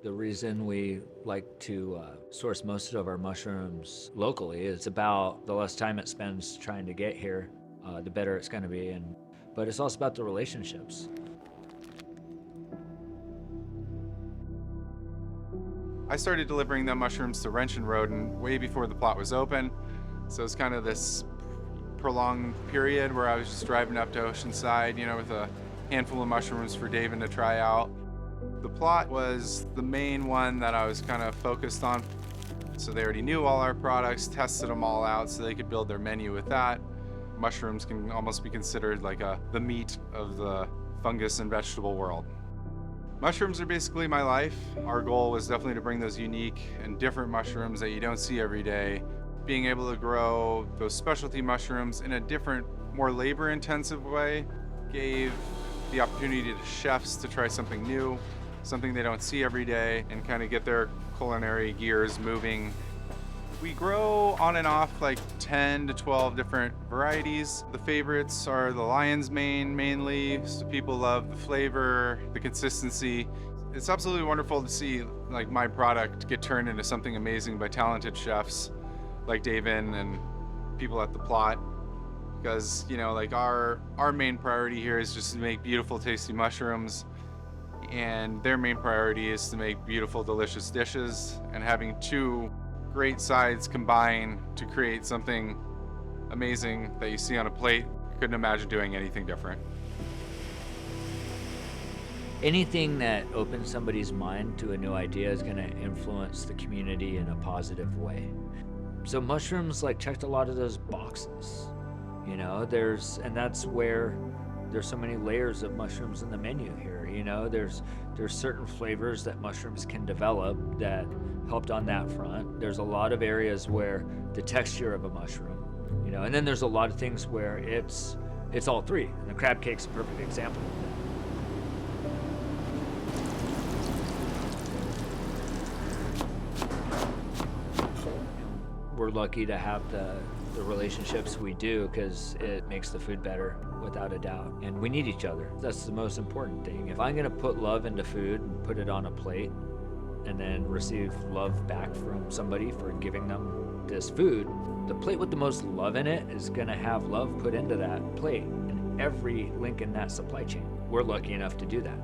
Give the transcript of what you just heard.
The reason we like to source most of our mushrooms locally is about the less time it spends trying to get here, the better it's going to be. But it's also about the relationships. I started delivering the mushrooms to Wrench and Roden way before the plot was open. So it's kind of this prolonged period where I was just driving up to Oceanside, with a handful of mushrooms for Davin to try out. The plot was the main one that I was kind of focused on. So they already knew all our products, tested them all out so they could build their menu with that. Mushrooms can almost be considered like the meat of the fungus and vegetable world. Mushrooms are basically my life. Our goal was definitely to bring those unique and different mushrooms that you don't see every day. Being able to grow those specialty mushrooms in a different, more labor-intensive way gave the opportunity to chefs to try something new, something they don't see every day, and kind of get their culinary gears moving. We grow on and off like 10 to 12 different varieties. The favorites are the lion's mane mainly, so people love the flavor, the consistency. It's absolutely wonderful to see like my product get turned into something amazing by talented chefs like Davin and people at the plot. Because, like our main priority here is just to make beautiful, tasty mushrooms. And their main priority is to make beautiful, delicious dishes. And having two great sides combine to create something amazing that you see on a plate. Couldn't imagine doing anything different. Anything that opens somebody's mind to a new idea is going to influence the community in a positive way. So mushrooms checked a lot of those boxes. And that's where there's so many layers of mushrooms in the menu here. There's certain flavors that mushrooms can develop that helped on that front. There's a lot of areas where the texture of a mushroom, and then there's a lot of things where it's all three. And the crab cake's a perfect example. We're lucky to have the relationships we do because it makes the food better without a doubt. And we need each other. That's the most important thing. If I'm gonna put love into food and put it on a plate and then receive love back from somebody for giving them this food, the plate with the most love in it is gonna have love put into that plate and every link in that supply chain. We're lucky enough to do that.